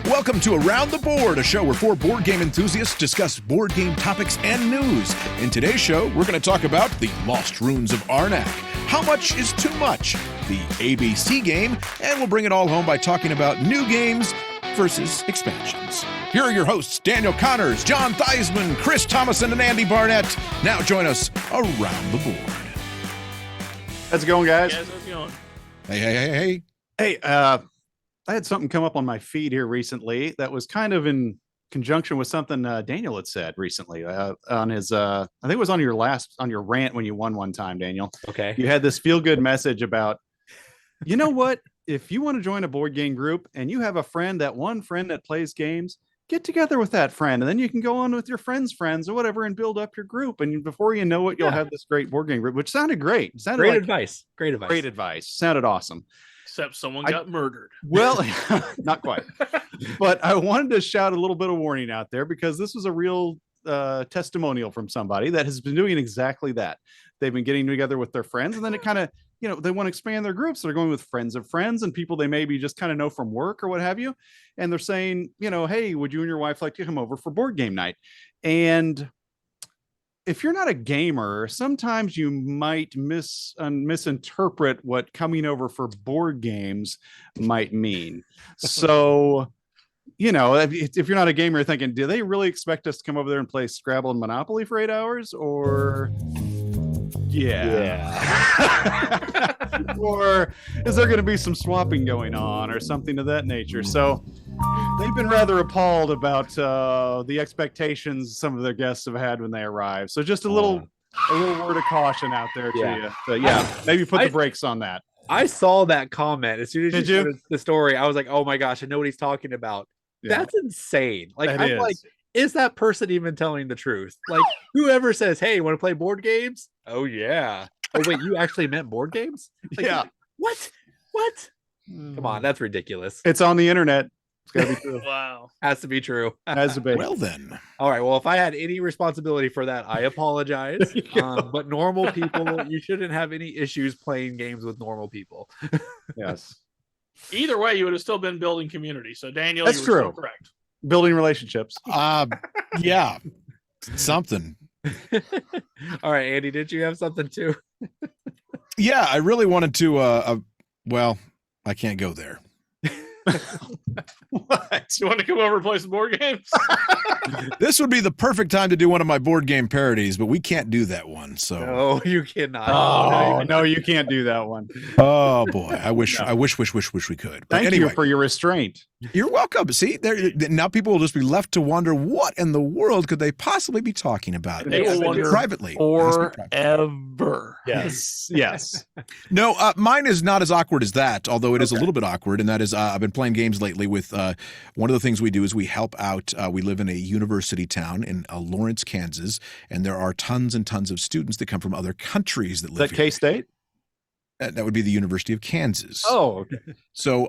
Welcome to Around the Board, a show where four board game enthusiasts discuss board game topics and news. In today's show, we're going to talk about the Lost Ruins of Arnak, how much is too much, the ABC game, and we'll bring it all home by talking about new games versus expansions. Here are your hosts, Daniel Connors, John Theismann, Chris Thomason, and Andy Barnett. Now join us around the board. How's it going, guys? How's it going? Hey. Hey, I had something come up on my feed here recently that was kind of in conjunction with something Daniel had said recently on his, I think it was on your rant when you won one time, Daniel. Okay. You had this feel-good message about, you know what? If you want to join a board game group and you have one friend that plays games, get together with that friend, and then you can go on with your friends' friends or whatever and build up your group. And before you know it, you'll have this great board game group, which sounded great. Great advice. Great advice. Sounded awesome. Except someone got murdered. Well, not quite. But I wanted to shout a little bit of warning out there because this was a real testimonial from somebody that has been doing exactly that. They've been getting together with their friends, and then it kind of, they want to expand their groups. They're going with friends of friends and people they maybe just kind of know from work or what have you. And they're saying, hey, would you and your wife like to come over for board game night? And if you're not a gamer, sometimes you might misinterpret what coming over for board games might mean. So, if you're not a gamer, you're thinking, do they really expect us to come over there and play Scrabble and Monopoly for 8 hours? Or yeah. Or is there going to be some swapping going on or something of that nature? So they've been rather appalled about the expectations some of their guests have had when they arrive. So just a little word of caution out there to you. So maybe put the brakes on that. I saw that comment as soon as Did you you? started the story. I was like, oh my gosh, I know what he's talking about. Yeah. That's insane. Like, That I'm is. like, is that person even telling the truth? Like, whoever says, hey, you want to play board games? Oh yeah. Oh wait, you actually meant board games? Like, Yeah. What? Come on, that's ridiculous. It's on the internet. It's got to be true. Wow. Has to be true. Has to be. Well then. All right. Well, if I had any responsibility for that, I apologize. But normal people, you shouldn't have any issues playing games with normal people. Yes. Either way, you would have still been building community. So, Daniel, That's you were true. still correct. Building relationships. Yeah. Something. All right, Andy, did you have something too? Yeah, I really wanted to, well, I can't go there. What? You want to come over and play some board games? This would be the perfect time to do one of my board game parodies, but we can't do that one. So, No, you cannot. Oh, no, you can't do that one. oh boy, I wish No. we could. But Thank anyway, you for your restraint. you're welcome. See, now people will just be left to wonder what in the world could they possibly be talking about. They will wonder privately. It has to be private. Forever. Yes. No, mine is not as awkward as that, although it is a little bit awkward. And that is, I've been playing games lately with one of the things we do is we help out. We live in a university town in Lawrence, Kansas, and there are tons and tons of students that come from other countries that Is live that here. K-State? That would be the University of Kansas. Oh, okay. So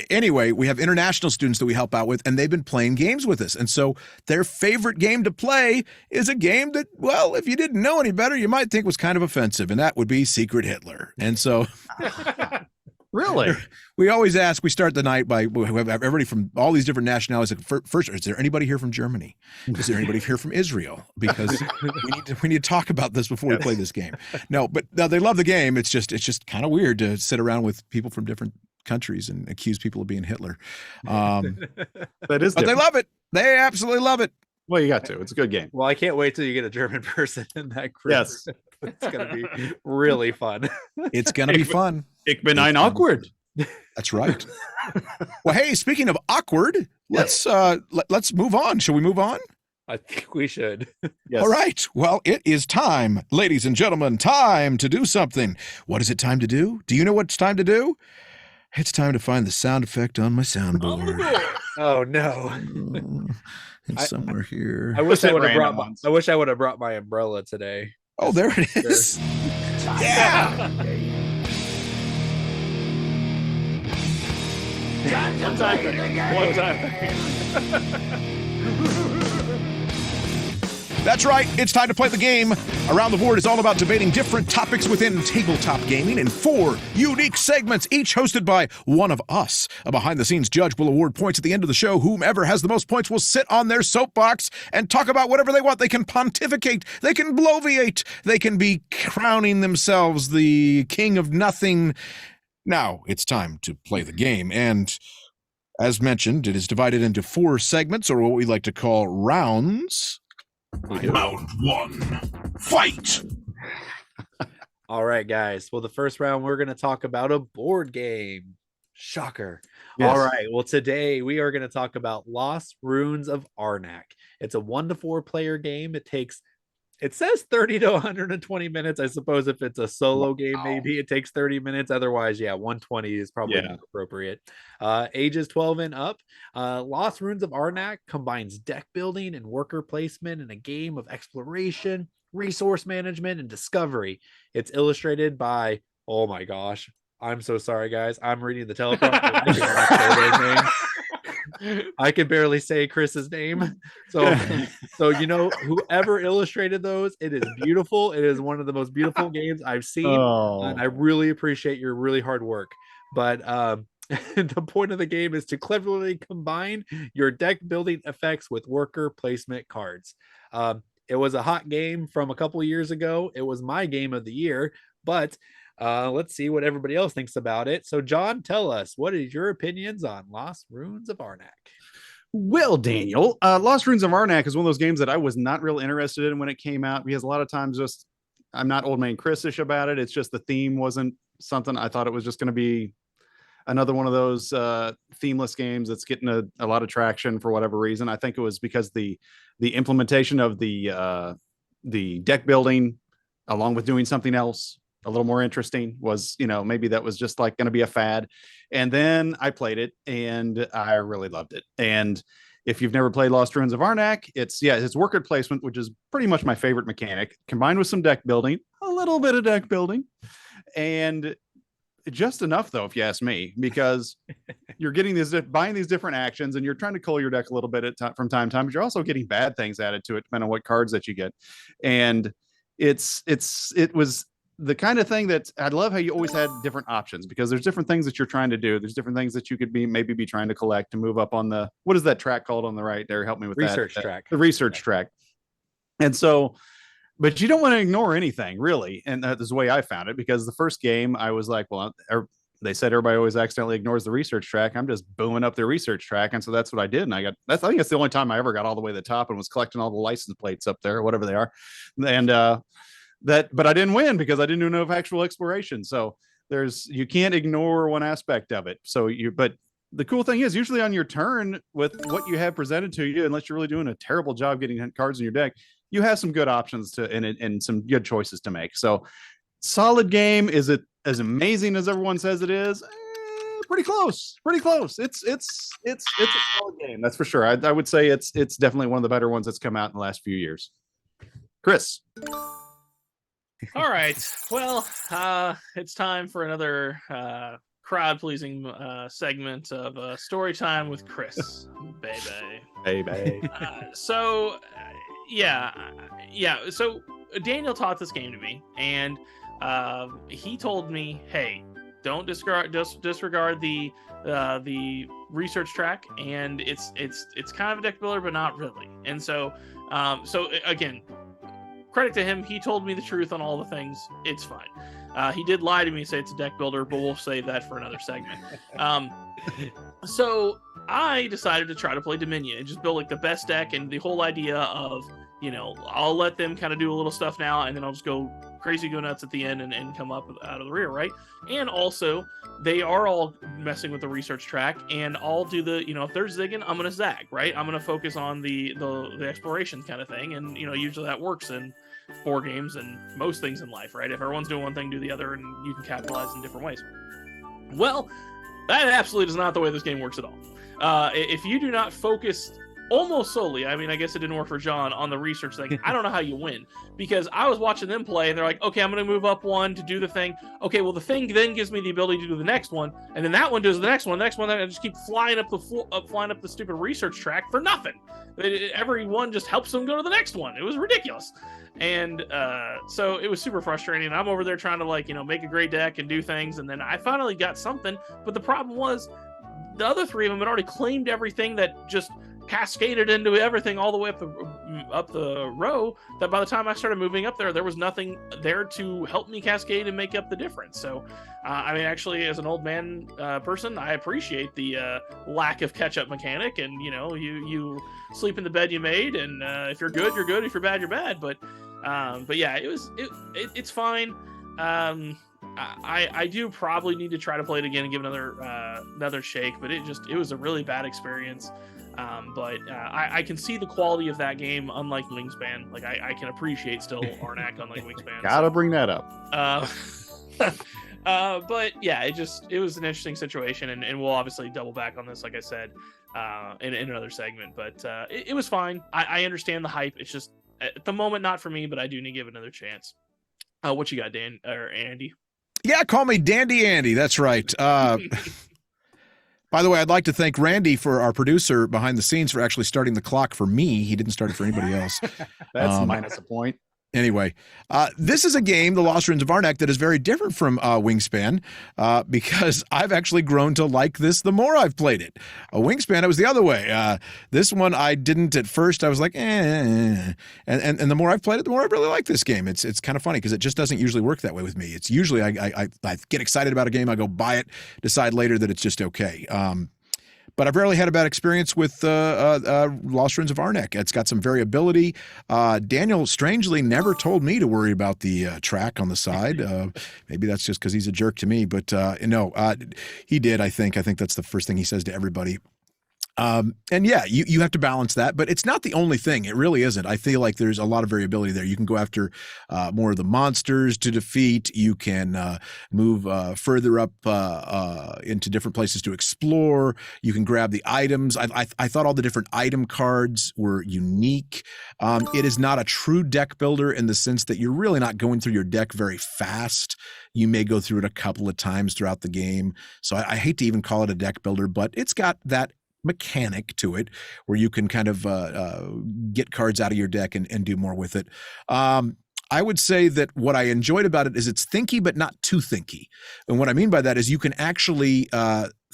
anyway, we have international students that we help out with, and they've been playing games with us. And so their favorite game to play is a game that, well, if you didn't know any better, you might think was kind of offensive, and that would be Secret Hitler. And so Really? we always ask, we start the night by, we have everybody from all these different nationalities. First, is there anybody here from Germany? Is there anybody here from Israel? Because we need to talk about this before we play this game. No, but no, they love the game. It's just kind of weird to sit around with people from different countries and accuse people of being Hitler. That is But they different. love it. They absolutely love it. Well, you got to. It's a good game. Well, I can't wait till you get a German person in that group. Yes. It's gonna be really fun. It's going to be fun. Ich bin ein awkward. That's right. Well, hey, speaking of awkward, let's move on. Shall we move on? I think we should. Yes. All right. Well, it is time, ladies and gentlemen, time to do something. What is it time to do? Do you know what it's time to do? It's time to find the sound effect on my soundboard. Oh no. It's somewhere here. I wish I would have random brought ones. I wish I would have brought my umbrella today. Oh, there it is. Yeah. One time. That's right, it's time to play the game. Around the Board is all about debating different topics within tabletop gaming in 4 unique segments, each hosted by one of us. A behind-the-scenes judge will award points at the end of the show. Whomever has the most points will sit on their soapbox and talk about whatever they want. They can pontificate, they can bloviate, they can be crowning themselves the king of nothing. Now, it's time to play the game, and as mentioned, it is divided into 4 segments, or what we like to call rounds. Round 1, fight! All right, guys. Well, the first round, we're going to talk about a board game. Shocker. Yes. All right. Well, today we are going to talk about Lost Ruins of Arnak. It's a 1 to 4 player game. It says 30 to 120 minutes. I suppose if it's a solo game, maybe it takes 30 minutes. Otherwise, 120 is probably more appropriate. Ages 12 and up. Lost Ruins of Arnak combines deck building and worker placement in a game of exploration, resource management, and discovery. It's illustrated by, oh my gosh, I'm so sorry, guys. I'm reading the teleprompter. I can barely say Chris's name. So whoever illustrated those, it is beautiful. It is one of the most beautiful games I've seen. And I really appreciate your really hard work. But the point of the game is to cleverly combine your deck building effects with worker placement cards. It was a hot game from a couple of years ago. It was my game of the year, but let's see what everybody else thinks about it. So, John, tell us, what is your opinions on Lost Ruins of Arnak? Well, Daniel, Lost Ruins of Arnak is one of those games that I was not real interested in when it came out, because a lot of times I'm not old man Chris-ish about it. It's just the theme wasn't something. I thought it was just going to be another one of those themeless games that's getting a lot of traction for whatever reason. I think it was because the implementation of the deck building, along with doing something else a little more interesting, was, maybe that was just like going to be a fad. And then I played it and I really loved it. And if you've never played Lost Ruins of Arnak, it's worker placement, which is pretty much my favorite mechanic, combined with some deck building, a little bit of deck building, and just enough, though, if you ask me, because you're getting buying these different actions, and you're trying to cull your deck a little bit from time to time, but you're also getting bad things added to it, depending on what cards that you get. And it was the kind of thing that I love, how you always had different options, because there's different things that you're trying to do. There's different things that you could maybe be trying to collect to move up on what is that track called on the right there? Help me with research track. The research track. And so, but you don't want to ignore anything, really. And that is the way I found it, because the first game I was like, well, they said everybody always accidentally ignores the research track. I'm just booming up their research track. And so that's what I did. And I think that's the only time I ever got all the way to the top and was collecting all the license plates up there, or whatever they are. And, but I didn't win because I didn't do enough actual exploration. So you can't ignore one aspect of it. But the cool thing is, usually on your turn, with what you have presented to you, unless you're really doing a terrible job getting cards in your deck, you have some good options and some good choices to make. So solid game. Is it as amazing as everyone says it is? Pretty close. It's a solid game. That's for sure. I would say it's definitely one of the better ones that's come out in the last few years. Chris. All right. Well, it's time for another crowd-pleasing segment of Story Time with Chris. Baby. So Daniel taught this game to me, and he told me, hey, don't disregard the research track, and it's kind of a deck builder, but not really. And so again, credit to him, he told me the truth on all the things. It's fine. He did lie to me and say it's a deck builder, but we'll save that for another segment. So I decided to try to play Dominion and just build like the best deck, and the whole idea of, I'll let them kind of do a little stuff now, and then I'll just go nuts at the end and come up out of the rear, right? And also, they are all messing with the research track, and I'll do the, if they're zigging, I'm gonna zag, right? I'm gonna focus on the exploration kind of thing, and usually that works in board games and most things in life, right? If everyone's doing one thing, do the other, and you can capitalize in different ways. Well, that absolutely is not the way this game works at all. If you do not focus almost solely, I mean, I guess it didn't work for John on the research thing. I don't know how you win, because I was watching them play and they're like, okay, I'm going to move up one to do the thing. Okay, well, the thing then gives me the ability to do the next one, and then that one does the next one, then I just keep flying up flying up the stupid research track for nothing. Every one just helps them go to the next one. It was ridiculous. And so it was super frustrating. I'm over there trying to, like, make a great deck and do things, and then I finally got something, but the problem was the other three of them had already claimed everything that just cascaded into everything all the way up the row, that by the time I started moving up there was nothing there to help me cascade and make up the difference. So I mean, actually, as an old man person, I appreciate the lack of catch-up mechanic, and you sleep in the bed you made, and if you're good, you're good, if you're bad, you're bad. But yeah, it's fine. I do probably need to try to play it again and give it another shake, but it was a really bad experience. But I can see the quality of that game, unlike Wingspan. Like, I can appreciate still Arnak, unlike Wingspan. Gotta bring that up. But yeah, it was an interesting situation, and we'll obviously double back on this, like I said, in another segment. But it was fine. I understand the hype. It's just at the moment not for me, but I do need to give it another chance. What you got, Dan or Andy? Yeah, call me Dandy Andy. That's right. By the way, I'd like to thank Randy, for our producer behind the scenes, for actually starting the clock for me. He didn't start it for anybody else. That's minus a point. Anyway, this is a game, The Lost Ruins of Arnak, that is very different from Wingspan, because I've actually grown to like this the more I've played it. Wingspan, it was the other way. This one, I didn't at first. I was like, And the more I've played it, the more I really like this game. It's kind of funny because it just doesn't usually work that way with me. It's usually I get excited about a game, I go buy it, decide later that it's just okay. But I've rarely had a bad experience with Lost Ruins of Arnak. It's got some variability. Daniel, strangely, never told me to worry about the track on the side. Maybe that's just because he's a jerk to me. But no, he did, I think. I think that's the first thing he says to everybody. And yeah, you have to balance that, but it's not the only thing. It really isn't. I feel like there's a lot of variability there. You can go after more of the monsters to defeat. You can move further up into different places to explore. You can grab the items. I thought all the different item cards were unique. It is not a true deck builder in the sense that you're really not going through your deck very fast. You may go through it a couple of times throughout the game. So I hate to even call it a deck builder, but it's got that mechanic to it where you can kind of get cards out of your deck and do more with it. I would say that what I enjoyed about it is it's thinky, but not too thinky. And what I mean by that is you can actually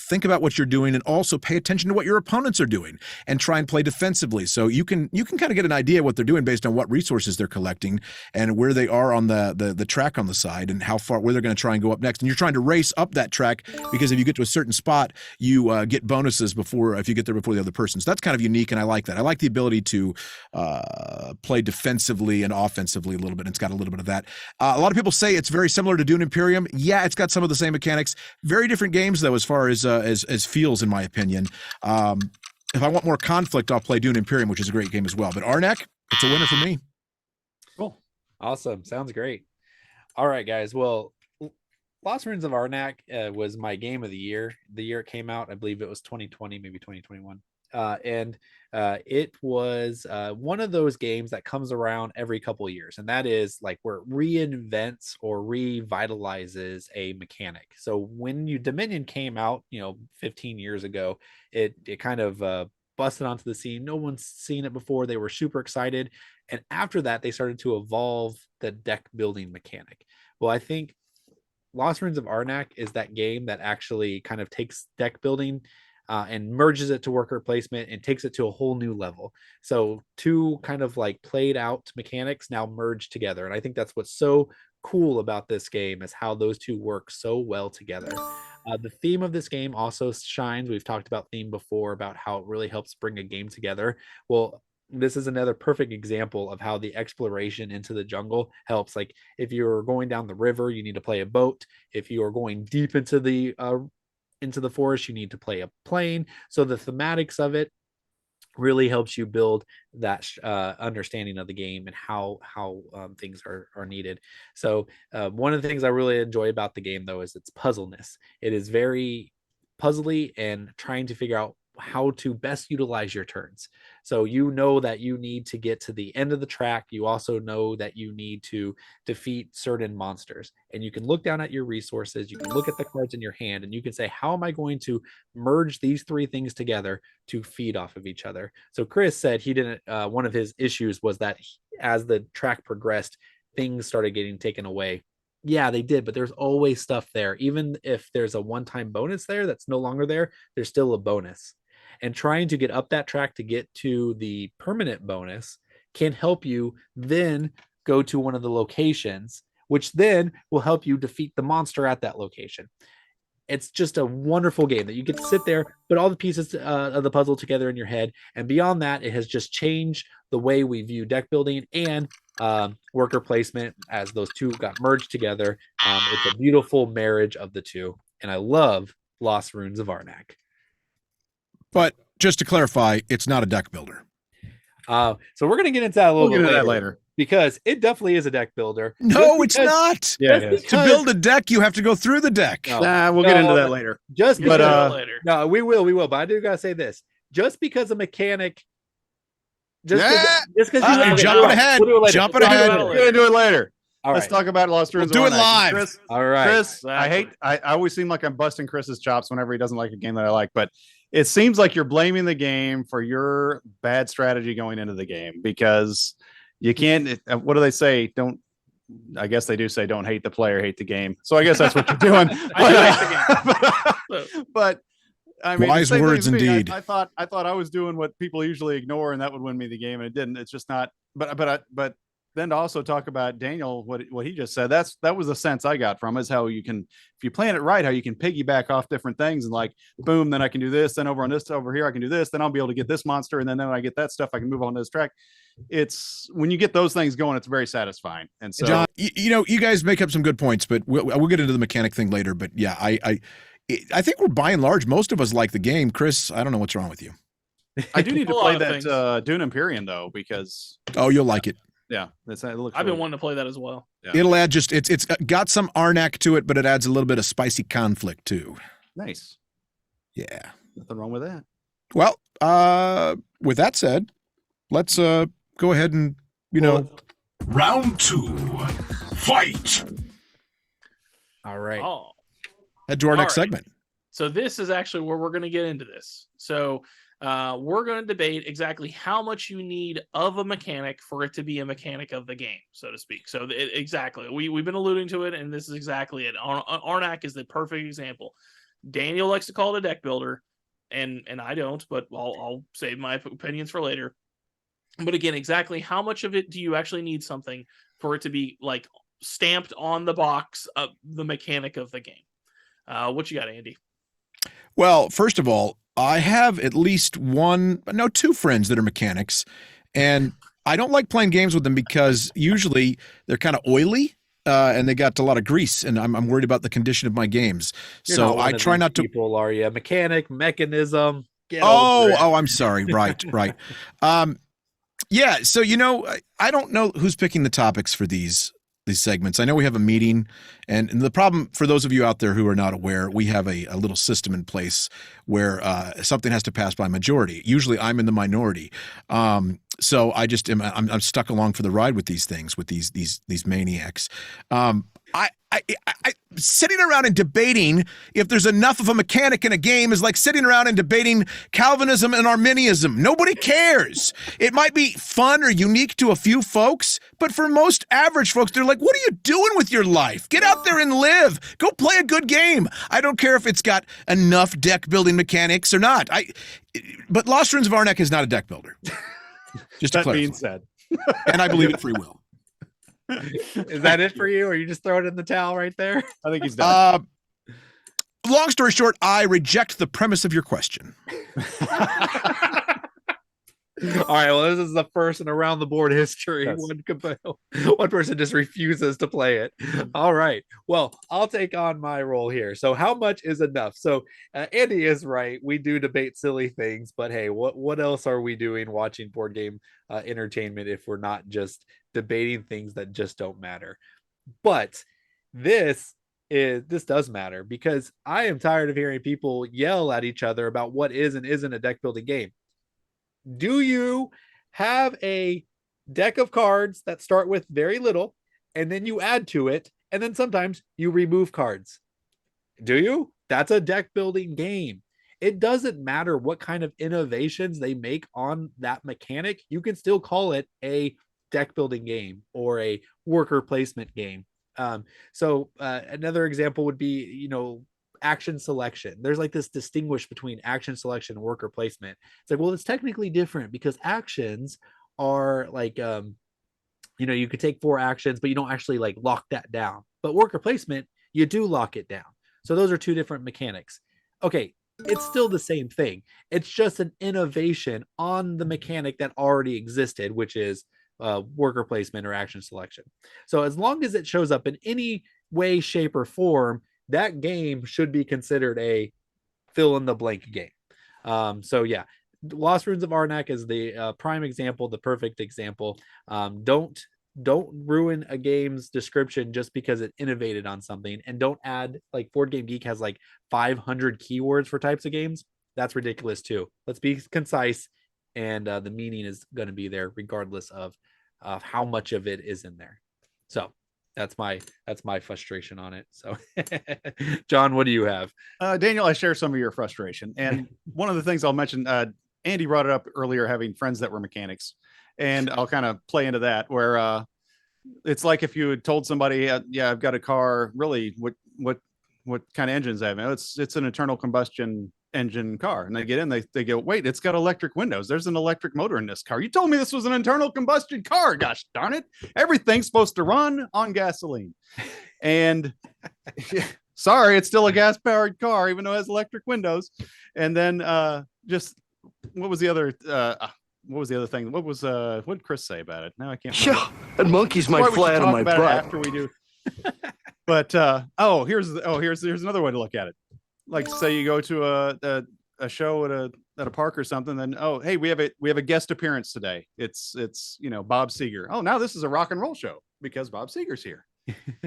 think about what you're doing and also pay attention to what your opponents are doing and try and play defensively. So you can kind of get an idea of what they're doing based on what resources they're collecting and where they are on the track on the side and where they're going to try and go up next. And you're trying to race up that track because if you get to a certain spot, you get bonuses if you get there before the other person. So that's kind of unique, and I like that. I like the ability to play defensively and offensively a little bit. It's got a little bit of that. A lot of people say it's very similar to Dune Imperium. Yeah, it's got some of the same mechanics. Very different games, though, as far as feels, in my opinion. If I want more conflict, I'll play Dune Imperium, which is a great game as well. But Arnak, it's a winner for me. Cool. Awesome. Sounds great. All right, guys. Well, Lost Ruins of Arnak was my game of the year. The year it came out, I believe it was 2020, maybe 2021. And it was one of those games that comes around every couple of years, and that is like where it reinvents or revitalizes a mechanic. So when Dominion came out, 15 years ago, it kind of busted onto the scene. No one's seen it before. They were super excited, and after that, they started to evolve the deck building mechanic. Well, I think Lost Ruins of Arnak is that game that actually kind of takes deck building and merges it to worker placement and takes it to a whole new level. So two kind of like played out mechanics now merge together. And I think that's what's so cool about this game is how those two work so well together. The theme of this game also shines. We've talked about theme before, about how it really helps bring a game together. Well, this is another perfect example of how the exploration into the jungle helps. Like if you're going down the river, you need to play a boat. If you are going deep into the forest, you need to play a plane. So the thematics of it really helps you build that understanding of the game and how things are needed. So one of the things I really enjoy about the game, though, is its puzzleness. It is very puzzly and trying to figure out how to best utilize your turns. So you know that you need to get to the end of the track. You also know that you need to defeat certain monsters. And you can look down at your resources, you can look at the cards in your hand, and you can say, how am I going to merge these three things together to feed off of each other? So Chris said he didn't, one of his issues was that as the track progressed, things started getting taken away. Yeah, they did, but there's always stuff there. Even if there's a one-time bonus there that's no longer there, there's still a bonus. And trying to get up that track to get to the permanent bonus can help you then go to one of the locations, which then will help you defeat the monster at that location. It's just a wonderful game that you get to sit there, put all the pieces of the puzzle together in your head. And beyond that, it has just changed the way we view deck building and worker placement as those two got merged together. It's a beautiful marriage of the two. And I love Lost Ruins of Arnak. But just to clarify, it's not a deck builder. So we're going to get into that a little bit later because it definitely is a deck builder. No, it's not. Yeah, it is. To build a deck, you have to go through the deck. We'll get into that later. Later. No, we will. But I do gotta say this: just because a mechanic, just because you're jumping ahead, We're gonna do it later. Let's talk about Lost Ruins. Do it live. Chris, all right, Chris. Exactly. I always seem like I'm busting Chris's chops whenever he doesn't like a game that I like, but it seems like you're blaming the game for your bad strategy going into the game because you can't. What do they say? I guess they do say don't hate the player, hate the game. So I guess that's what you're doing. But I mean, wise words indeed. I thought I was doing what people usually ignore, and that would win me the game, and it didn't. It's just not. But then to also talk about Daniel, what he just said, that was the sense I got from is how you can, if you plan it right, how you can piggyback off different things and like, boom, then I can do this, then over here, I can do this, then I'll be able to get this monster. And then when I get that stuff, I can move on to this track. It's when you get those things going, it's very satisfying. And so, John, you guys make up some good points, but we'll get into the mechanic thing later. But yeah, I think we're by and large, most of us like the game. Chris, I don't know what's wrong with you. I do need to play that Dune Imperium though, because you'll like it. Yeah, I've been wanting to play that as well. Yeah. It'll add it's got some Arnak to it, but it adds a little bit of spicy conflict too. Nice. Yeah. Nothing wrong with that. Well, with that said, let's go ahead and round 2, fight. All right. Head to our next segment. So this is actually where we're going to get into this. So we're going to debate exactly how much you need of a mechanic for it to be a mechanic of the game, so to speak. So exactly, we've been alluding to it, and this is exactly it. Arnak is the perfect example. Daniel likes to call it a deck builder, and I don't, but I'll save my opinions for later. But again, exactly how much of it do you actually need something for it to be like stamped on the box of the mechanic of the game? What you got, Andy? Well, first of all, I have at least two friends that are mechanics, and I don't like playing games with them because usually they're kind of oily and they got a lot of grease, and I'm worried about the condition of my games. So I try not to. People are you mechanic mechanism? I'm sorry. Right. Yeah. So I don't know who's picking the topics for these segments. I know we have a meeting, and the problem for those of you out there who are not aware, we have a little system in place where something has to pass by majority. Usually I'm in the minority. So I just I'm stuck along for the ride with these things, with these maniacs. I sitting around and debating if there's enough of a mechanic in a game is like sitting around and debating Calvinism and Arminianism. Nobody cares. It might be fun or unique to a few folks, but for most average folks, they're like, what are you doing with your life? Get out there and live. Go play a good game. I don't care if it's got enough deck building mechanics or not. But Lost Ruins of Arnak is not a deck builder. Just to clarify. Being said. And I believe in free will. Is that it for you, or you just throw it in the towel right there? I think he's done. Long story short, I reject the premise of your question. All right, well, this is the first in around the board history. Yes. One person just refuses to play it. All right, well, I'll take on my role here. So how much is enough? So Andy is right. We do debate silly things, but hey, what else are we doing watching board game entertainment if we're not just debating things that just don't matter? But this is this does matter, because I am tired of hearing people yell at each other about what is and isn't a deck building game. Do you have a deck of cards that start with very little and then you add to it, and then sometimes you remove cards? Do you? That's a deck building game. It doesn't matter what kind of innovations they make on that mechanic. You can still call it a deck building game or a worker placement game. Another example would be, action selection. There's like this distinguish between action selection and worker placement. It's like, well, it's technically different because actions are like, you could take 4 actions, but you don't actually like lock that down. But worker placement, you do lock it down. So those are 2 different mechanics. Okay, it's still the same thing. It's just an innovation on the mechanic that already existed, which is worker placement or action selection. So as long as it shows up in any way, shape, or form, that game should be considered a fill in the blank game. Lost Ruins of Arnak is the prime example, the perfect example. Don't ruin a game's description just because it innovated on something, and don't add, like, Board Game Geek has like 500 keywords for types of games. That's ridiculous too. Let's be concise, and the meaning is going to be there regardless of how much of it is in there. So that's my frustration on it. So John, what do you have? Daniel, I share some of your frustration, and one of the things I'll mention, Andy brought it up earlier, having friends that were mechanics, and I'll kind of play into that, where it's like if you had told somebody, I've got a car, really, what kind of engines I have? It's an internal combustion engine car. And they get in, they go, wait, it's got electric windows. There's an electric motor in this car. You told me this was an internal combustion car. Gosh darn it. Everything's supposed to run on gasoline. And sorry, it's still a gas powered car, even though it has electric windows. And then what was the other thing? What did Chris say about it? Now I can't remember. And monkeys might fly out of my butt after we do. But here's another way to look at it. Like, say you go to a show at a park or something, then hey, we have a guest appearance today. It's Bob Seger. Oh, now this is a rock and roll show because Bob Seger's here.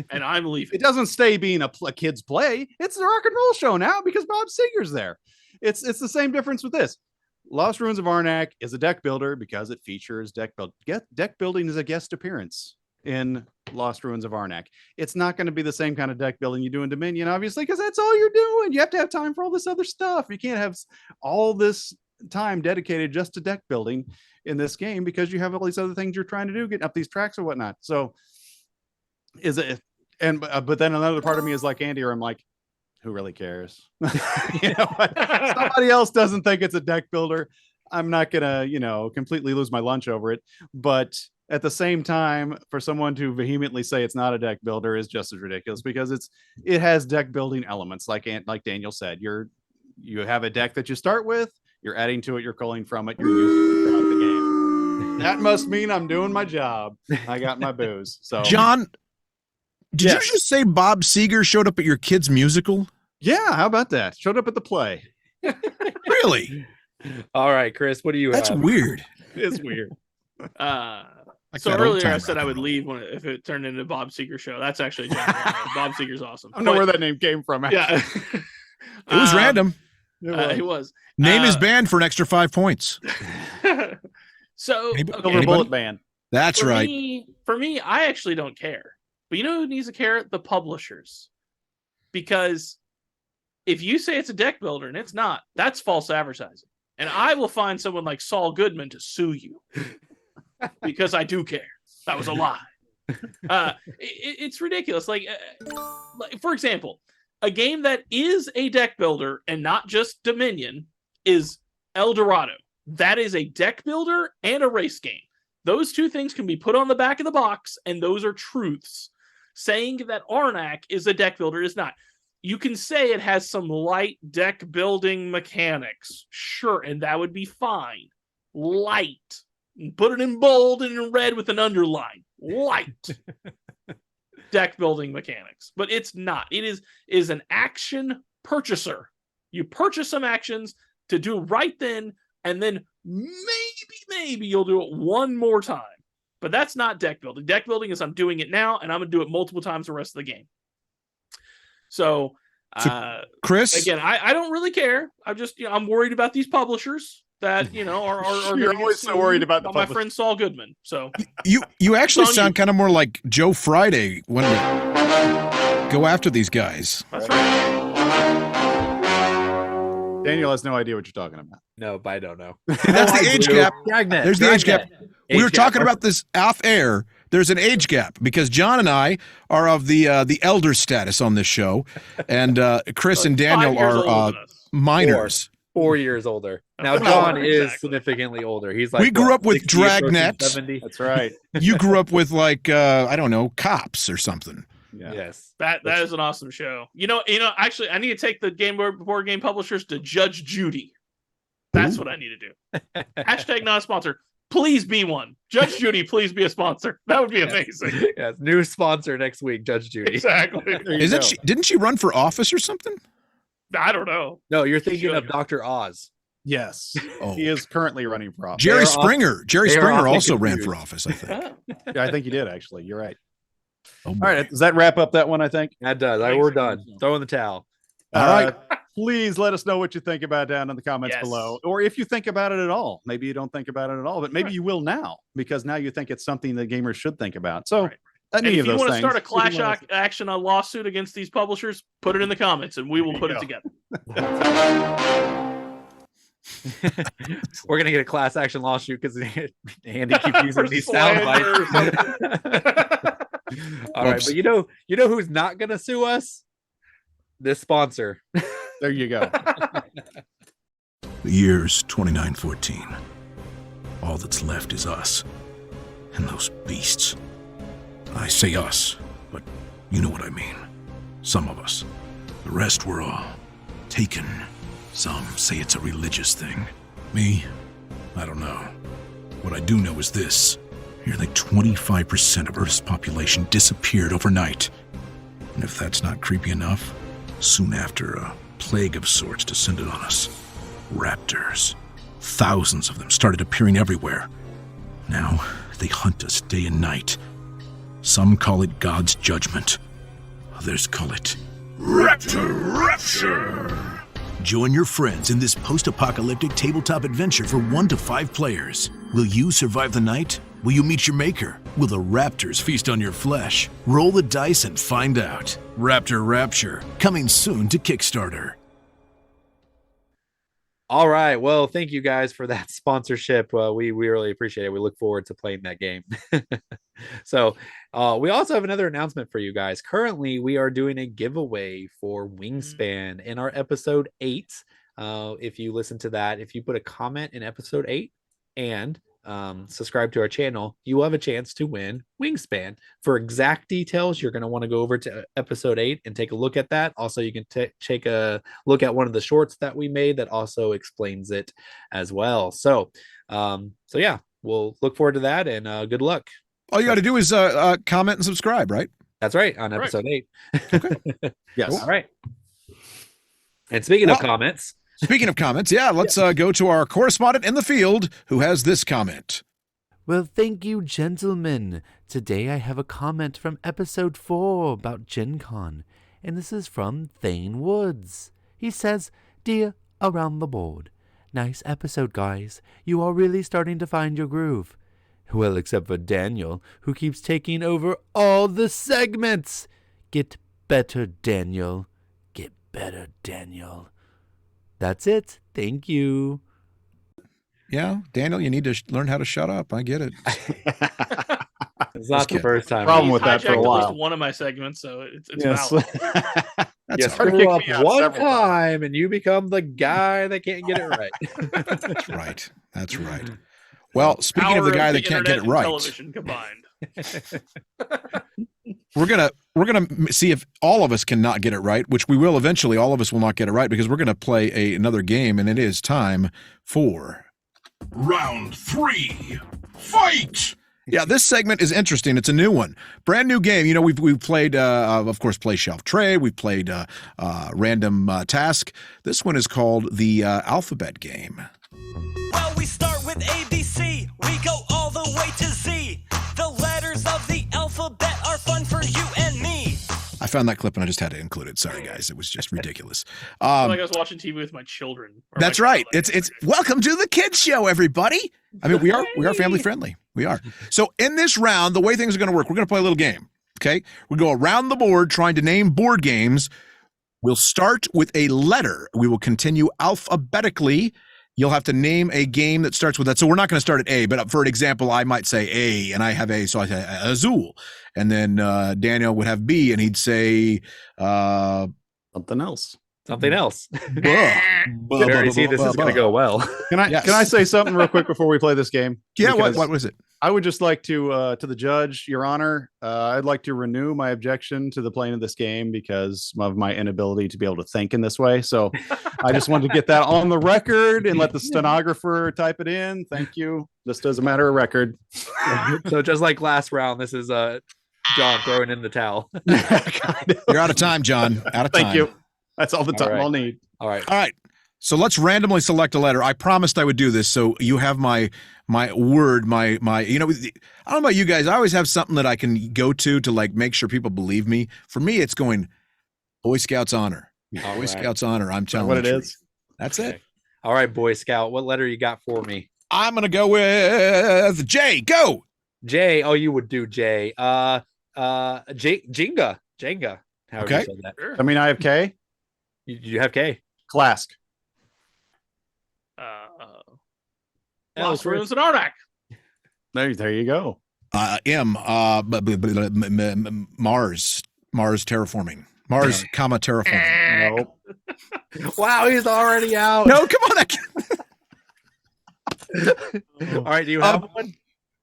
And I'm leaving. It doesn't stay being a kid's play. It's a rock and roll show now because Bob Seger's there. It's the same difference with this. Lost Ruins of Arnak is a deck builder because it features deck build. Deck building is a guest appearance in Lost Ruins of Arnak. It's not going to be the same kind of deck building you do in Dominion, obviously, because that's all you're doing. You have to have time for all this other stuff. You can't have all this time dedicated just to deck building in this game because you have all these other things you're trying to do, getting up these tracks or whatnot. So but then another part of me is like Andy, or I'm like, who really cares? Somebody else doesn't think it's a deck builder. I'm not gonna, completely lose my lunch over it. But at the same time, for someone to vehemently say it's not a deck builder is just as ridiculous, because it has deck building elements. Like Daniel said, you have a deck that you start with, you're adding to it, you're pulling from it, you're using it throughout the game. That must mean I'm doing my job. I got my booze. So John, did you just say Bob Seger showed up at your kid's musical? Yeah, how about that? Showed up at the play. Really? All right, Chris, what do you have? That's weird. It's weird. So earlier I said I would leave if it turned into a Bob Seger show. That's actually Bob Seger's awesome. I don't know where that name came from. Yeah. It was random. It was. Name is banned for an extra 5 points. So Silver bullet band. That's right. For me, I actually don't care. But you know who needs to care? The publishers. Because if you say it's a deck builder and it's not, that's false advertising. And I will find someone like Saul Goodman to sue you. Because I do care. That was a lie. It's ridiculous. Like, for example, a game that is a deck builder and not just Dominion is El Dorado. That is a deck builder and a race game. Those two things can be put on the back of the box, and those are truths. Saying that Arnak is a deck builder is not. You can say it has some light deck building mechanics. Sure, and that would be fine. Light. Put it in bold and in red with an underline. Light. Deck building mechanics. But it's not. It is an action purchaser. You purchase some actions to do right then, and then maybe you'll do it one more time. But that's not deck building. Deck building is I'm doing it now, and I'm going to do it multiple times the rest of the game. So, Chris, again, I don't really care. I'm just, I'm worried about these publishers that, are You're gonna always get so worried sued about the by my publishers. friend Saul Goodman. So you actually It's on sound you. kind of more like Joe Friday when we go after these guys. that's right. Daniel has no idea what you're talking about. No, but I don't know. That's the age gap. Dragnet. There's the age gap. We were talking Age gap. about this off air. There's an age gap because John and I are of the elder status on this show, and Chris and Daniel 5 years older are than us. minors. 4 years older. Now, Oh, John is exactly. significantly older. He's like, We grew what, up with 60, approaching Dragnet. 70? That's right. You grew up with like I don't know, Cops or something. Yeah. Yes. That is an awesome show. Actually, I need to take the board game publishers to Judge Judy. That's what I need to do. Hashtag not a sponsor. Please be one. Judge Judy, please be a sponsor. That would be amazing. Yes. New sponsor next week, Judge Judy. Exactly. There you Isn't go. she? Didn't she run for office or something? I don't know. No, you're thinking of Should. Dr. Oz. Yes. Oh. He is currently running for office. Jerry They are Springer. Jerry they are Springer often also ran confused. for office, I think. Ah. Yeah, I think he did, actually. You're right. Oh, All right. Does that wrap up that one, I think? That does. All right, we're done. Throw in the towel. All right. Please let us know what you think about it down in the comments Yes. below. Or if you think about it at all. Maybe you don't think about it at all, but maybe you will now because now you think it's something that gamers should think about. So Right. any And if of you those want to things. start a if you clash wanna- action, a lawsuit against these publishers, put it in the comments and we will put it together. We're gonna get a class action lawsuit because Andy keeps using For these sound slander bites. All right, Oops. but you know who's not gonna sue us? This sponsor. There you go. The year's 2914. All that's left is us. And those beasts. I say us, but you know what I mean. Some of us. The rest were all taken. Some say it's a religious thing. Me, I don't know. What I do know is this. Nearly 25% of Earth's population disappeared overnight. And if that's not creepy enough, soon after, a plague of sorts descended on us. Raptors. Thousands of them started appearing everywhere. Now, they hunt us day and night. Some call it God's judgment. Others call it Raptor Rapture. Join your friends in this post-apocalyptic tabletop adventure for 1 to 5 players. Will you survive the night? Will you meet your maker? Will the raptors feast on your flesh? Roll the dice and find out. Raptor Rapture, coming soon to Kickstarter. All right. Well, thank you guys for that sponsorship. We really appreciate it. We look forward to playing that game. So we also have another announcement for you guys. Currently, we are doing a giveaway for Wingspan in our episode 8. If you listen to that, if you put a comment in episode 8 and subscribe to our channel, you will have a chance to win Wingspan. For exact details, you're going to want to go over to episode 8 and take a look at that. Also, you can take a look at one of the shorts that we made that also explains it as well. So yeah, we'll look forward to that, and good luck. All you got to do is comment and subscribe, right? That's right, on episode 8. Yes. All right. And speaking of comments, Speaking of comments, let's go to our correspondent in the field who has this comment. Well, thank you, gentlemen. Today I have a comment from episode 4 about Gen Con, and this is from Thane Woods. He says, "Dear Around the Board, nice episode, guys. You are really starting to find your groove. Well, except for Daniel, who keeps taking over all the segments. Get better, Daniel. Get better, Daniel." That's it. Thank you. Yeah, Daniel, you need to learn how to shut up. I get it. it's not the kidding. first time. Problem He's with that for a hijacked at while. least one of my segments, so it's Yes. valid. That's You all right. hard to screw kick up me out one several time and you become the guy that can't get it right. That's right. That's right. Well, speaking of Power the guy the that can't get internet it and right, television combined. we're gonna see if all of us can not get it right, which we will eventually. All of us will not get it right because we're gonna play another game, and it is time for Round 3. Fight! Yeah, this segment is interesting. It's a new one, brand new game. You know, we've played, of course, Play Shelf Tray. We've played Random Task. This one is called the Alphabet Game. Well, we start with ABC. We go all the way to Z. The letters of the alphabet are fun for you and me. I found that clip and I just had to include it. Sorry, guys. It was just ridiculous. I feel like I was watching TV with my children. That's right. It's welcome to the kids show, everybody. I mean, we are family friendly. We are. So in this round, the way things are going to work, we're going to play a little game. Okay. We go around the board trying to name board games. We'll start with a letter. We will continue alphabetically. You'll have to name a game that starts with that. So we're not going to start at A, but for an example, I might say A, and I have A, so I say Azul. And then Daniel would have B, and he'd say something else. Something else. I already see this is going to go well. Can I say something real quick before we play this game? Yeah, Because what was it? I would just like to the judge, Your Honor, I'd like to renew my objection to the playing of this game because of my inability to be able to think in this way. So I just wanted to get that on the record and let the stenographer type it in. Thank you. Just as a matter of record. So just like last round, this is John throwing in the towel. You're out of time, John. Out of time. Thank you. That's all the time I'll need. All right. All right. So let's randomly select a letter. I promised I would do this. So you have my word, my, I don't know about you guys. I always have something that I can go to like make sure people believe me. For me, it's going Boy Scouts honor. Boy Scouts honor. I'm telling you. What it is. That's it. All right, Boy Scout. What letter you got for me? I'm going to go with J. Go. J. Oh, you would do J. Jenga. However Okay. you said that. I mean, I have K. You have K. Clask. Lost Ruins of Arnak. There you go. M. Mars terraforming. Mars, comma terraforming. Nope. Wow, he's already out. No, come on. All right, do you have one?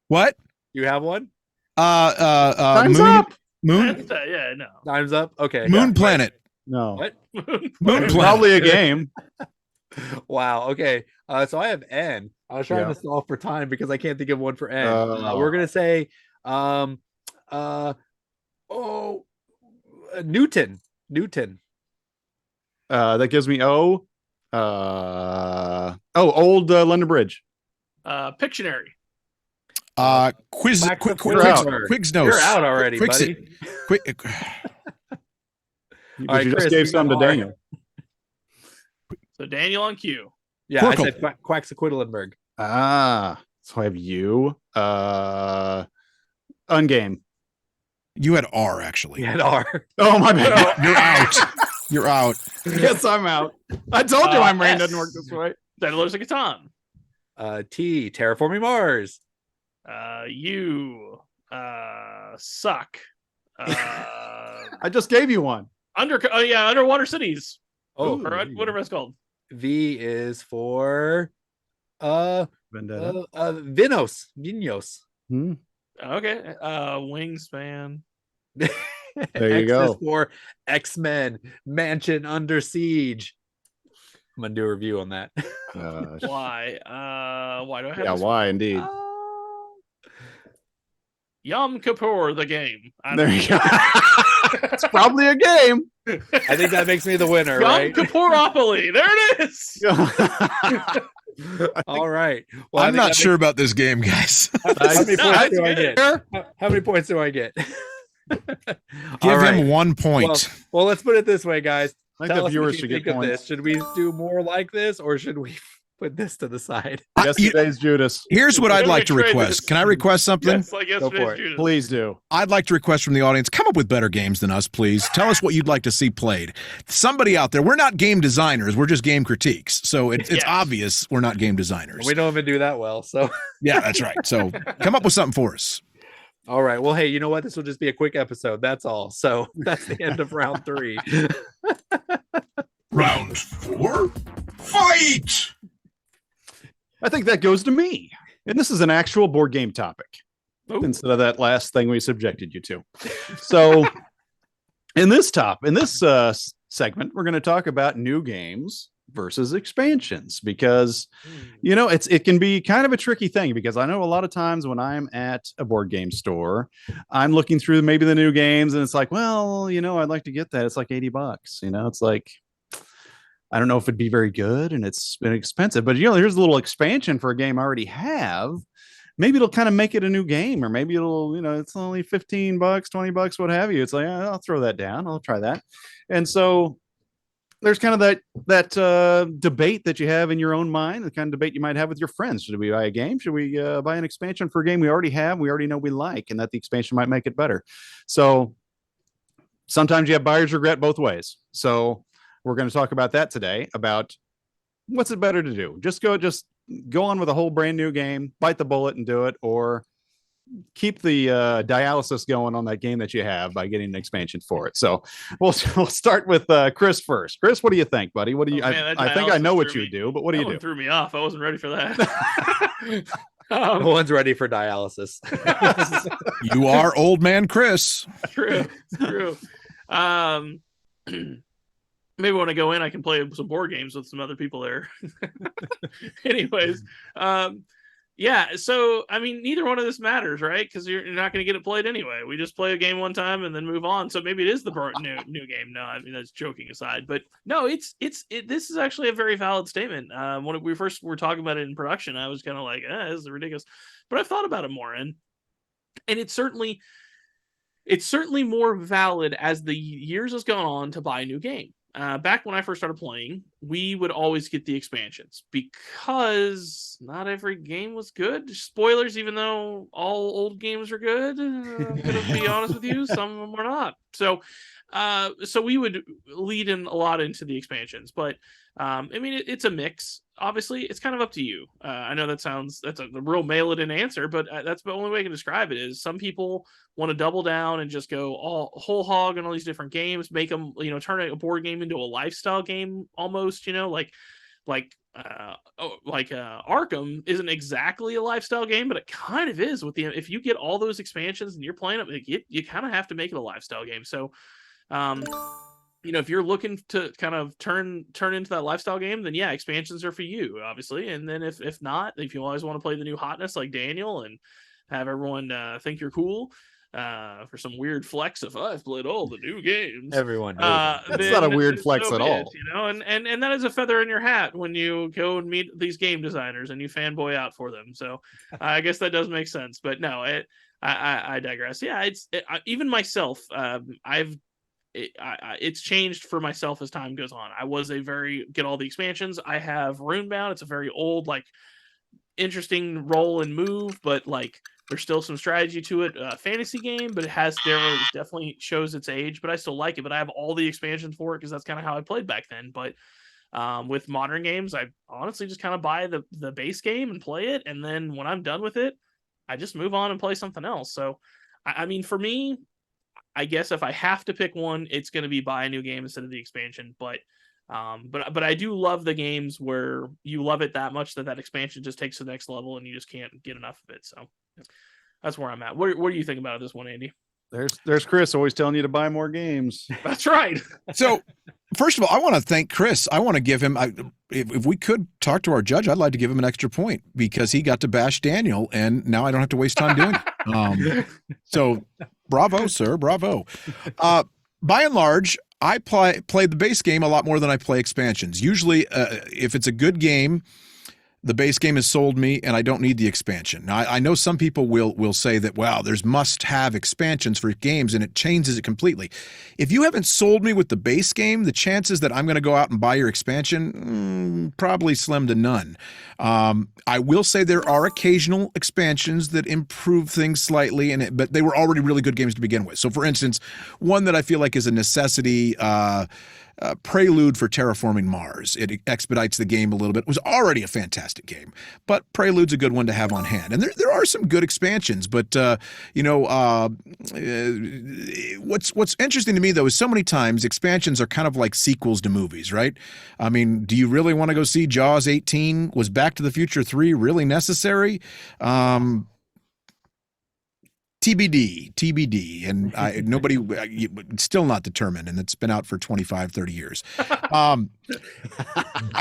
What? You have one? Time's moon, up. Moon, Yeah, no. Time's up. Okay. moon planet. No. What? Moon planet. Probably a game. Wow. Okay. So I have N. I was trying to solve for time because I can't think of one for N. We're gonna say, Newton. That gives me O. Old London Bridge. Pictionary. Quigsnose. You're out already, Quixit. buddy. Quick. You All right, just Chris, gave you some to got R. Daniel. So Daniel on cue. Yeah, Quirkle. I said Quaxaquiddlenburg. So I have you. Ungame. You had R actually. You had R. Oh my bad. You're out. You're out. Yes, I'm out. I told you my brain S. doesn't work this way. Settlers of Catan. T. Terraforming Mars. You suck. I just gave you one. Underwater cities. Oh, Or whatever it's called. V is for Vendetta. Vinos. Hmm. Okay. Wingspan. There you X go. is for X-Men Mansion Under Siege. I'm gonna do a review on that. Why? Why do I have Yeah, this? why indeed? Yom Kippur, the game. There you go. It's probably a game. I think that makes me the winner, Yom right? Kippuropoly. There it is. All right. Well, I'm not sure about this game, guys. How many No, points it's do I good. get? How many points do I get? Give him 1 point. Well, let's put it this way, guys. I think Tell the us what viewers you should get think of points. this. Should we do more like this, or should we put this to the side? Yesterday's Judas. Here's what I'd like to Trade request. this. Can I request something? Yes, like Go for yesterday's it. Judas. Please do. I'd like to request from the audience, come up with better games than us, please. Tell us what you'd like to see played. Somebody out there, we're not game designers, we're just game critiques. So it's Yes. obvious we're not game designers. We don't even do that well. So, Yeah, that's right. So come up with something for us. all right. Well, hey, you know what? This will just be a quick episode. That's all. So that's the end of round 3. Round 4. Fight! I think that goes to me. And this is an actual board game topic Ooh. instead of that last thing we subjected you to. So in this segment, we're going to talk about new games versus expansions because, you know, it can be kind of a tricky thing because I know a lot of times when I'm at a board game store, I'm looking through maybe the new games and it's like, well, you know, I'd like to get that. It's like $80, you know, it's like, I don't know if it'd be very good and it's been expensive, but you know, here's a little expansion for a game I already have maybe it'll kind of make it a new game, or maybe it'll, it's only $15, $20, what have you. It's like, I'll throw that down. I'll try that. And so there's kind of that debate that you have in your own mind, the kind of debate you might have with your friends. Should we buy a game? Should we buy an expansion for a game we already have, we already know we like, and that the expansion might make it better? So sometimes you have buyer's regret both ways. So we're going to talk about that today, about what's it better to do? Just go on with a whole brand new game, bite the bullet and do it, or keep the dialysis going on that game that you have by getting an expansion for it. So we'll start with Chris first. Chris, what do you think, buddy? What do you? I think I know what you do, but what do you do? Threw me off. I wasn't ready for that. No one's ready for dialysis. You are old man Chris. True. Maybe when I go in, I can play some board games with some other people there. Anyways, yeah. So I mean, neither one of this matters, right? Because you're not going to get it played anyway. We just play a game one time and then move on. So maybe it is the new game. No, I mean, that's joking aside, but no, this is actually a very valid statement. When we first were talking about it in production, I was kind of like, this is ridiculous, but I've thought about it more, and it's certainly more valid as the years has gone on to buy a new game. Back when I first started playing, we would always get the expansions because not every game was good. Spoilers, even though all old games are good, I'm gonna be honest with you, some of them are not. So we would lead in a lot into the expansions, but I mean, it's a mix. Obviously, it's kind of up to you. I know that's a real mail-it-in answer, but that's the only way I can describe it. Is some people want to double down and just go all whole hog on all these different games, make them, turn a board game into a lifestyle game almost. Arkham isn't exactly a lifestyle game, but it kind of is. If you get all those expansions and you're playing it, you kind of have to make it a lifestyle game. So, if you're looking to kind of turn into that lifestyle game, then yeah, expansions are for you, obviously. And then if not, if you always want to play the new hotness like Daniel and have everyone think you're cool for some weird flex of I've played all the new games. Everyone knows that's not a weird flex at all. And that is a feather in your hat when you go and meet these game designers and you fanboy out for them. So I guess that does make sense. But no, I digress. Yeah, even myself. It's changed for myself as time goes on. I was get all the expansions. I have Runebound. It's a very old, interesting roll and move, but there's still some strategy to it. Fantasy game, but it definitely shows its age, but I still like it. But I have all the expansions for it because that's kind of how I played back then. But with modern games, I honestly just kind of buy the base game and play it, and then when I'm done with it, I just move on and play something else. So, I mean, for me, I guess if I have to pick one, it's going to be buy a new game instead of the expansion. But I do love the games where you love it that much that expansion just takes to the next level and you just can't get enough of it. So that's where I'm at. What do you think about this one, Andy? There's Chris always telling you to buy more games. That's right. So first of all, I want to thank Chris. I want to give him, if we could talk to our judge, I'd like to give him an extra point because he got to bash Daniel and now I don't have to waste time doing it. So bravo, sir. Bravo. By and large, I play the base game a lot more than I play expansions. Usually, if it's a good game, the base game has sold me and I don't need the expansion. Now, I know some people will say that, wow, there's must-have expansions for games and it changes it completely. If you haven't sold me with the base game, the chances that I'm going to go out and buy your expansion, probably slim to none. I will say there are occasional expansions that improve things slightly, but they were already really good games to begin with. So, for instance, one that I feel like is a necessity, Prelude for Terraforming Mars. It expedites the game a little bit. It was already a fantastic game, but Prelude's a good one to have on hand. And there are some good expansions, but what's interesting to me though is so many times expansions are kind of like sequels to movies, right? I mean, do you really want to go see Jaws 18? Was Back to the Future 3 really necessary? TBD, and nobody, still not determined, and it's been out for 25, 30 years. I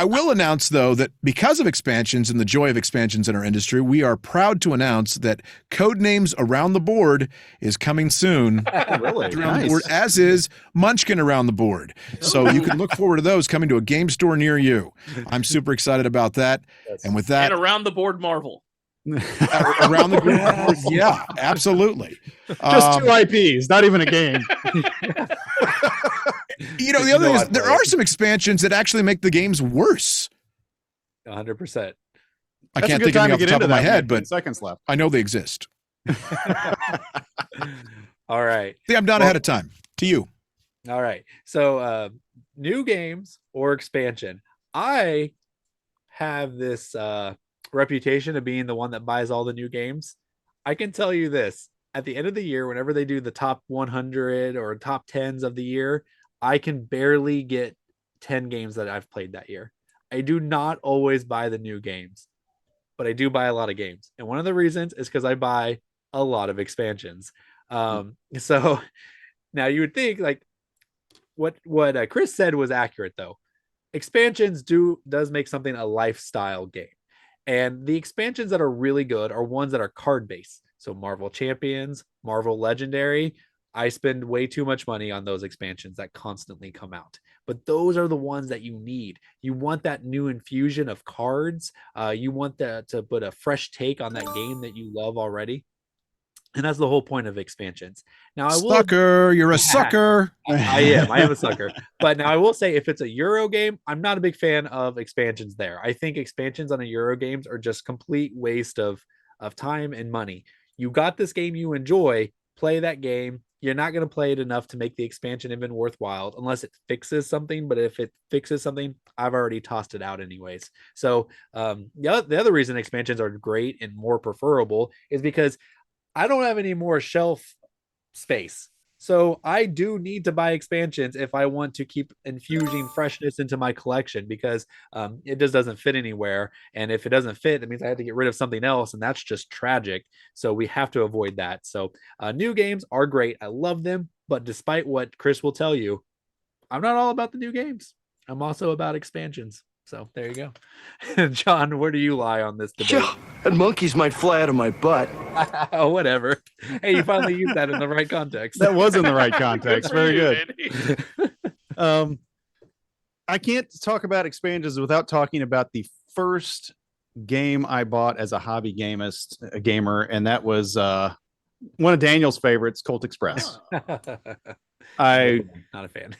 will announce, though, that because of expansions and the joy of expansions in our industry, we are proud to announce that Codenames Around the Board is coming soon. Oh, really? Around the board, as is Munchkin Around the Board. So you can look forward to those coming to a game store near you. I'm super excited about that. And with that... And Around the Board Marvel. around the group. Yeah, absolutely. Just two IPs, not even a game. The other thing is there are some expansions that actually make the games worse. 100%. I can't think of them off the top of my head, but seconds left. I know they exist. All right. See, I'm done ahead of time. To you. All right. So new games or expansion. I have this reputation of being the one that buys all the new games. I can tell you this. At the end of the year, whenever they do the top 100 or top 10s of the year, I can barely get 10 games that I've played that year. I do not always buy the new games, but I do buy a lot of games. And one of the reasons is because I buy a lot of expansions. So now you would think like what Chris said was accurate though. Expansions does make something a lifestyle game. And the expansions that are really good are ones that are card based. So Marvel Champions, Marvel Legendary, I spend way too much money on those expansions that constantly come out. But those are the ones that you need. You want that new infusion of cards. You want to put a fresh take on that game that you love already. And that's the whole point of expansions. Now, You're a sucker. I am a sucker. But now I will say, if it's a Euro game, I'm not a big fan of expansions there. I think expansions on a Euro games are just complete waste of time and money. You got this game you enjoy, play that game. You're not going to play it enough to make the expansion even worthwhile unless it fixes something. But if it fixes something, I've already tossed it out anyways. So the other reason expansions are great and more preferable is because I don't have any more shelf space. So I do need to buy expansions if I want to keep infusing freshness into my collection, because it just doesn't fit anywhere. And if it doesn't fit, that means I have to get rid of something else. And that's just tragic. So we have to avoid that. So new games are great. I love them. But despite what Chris will tell you, I'm not all about the new games. I'm also about expansions. So there you go. John, where do you lie on this debate? That monkeys might fly out of my butt. Oh, whatever. Hey, you finally used that in the right context. That was in the right context. Very good. I can't talk about expansions without talking about the first game I bought as a hobby gamer, and that was one of Daniel's favorites, Colt Express. I not a fan.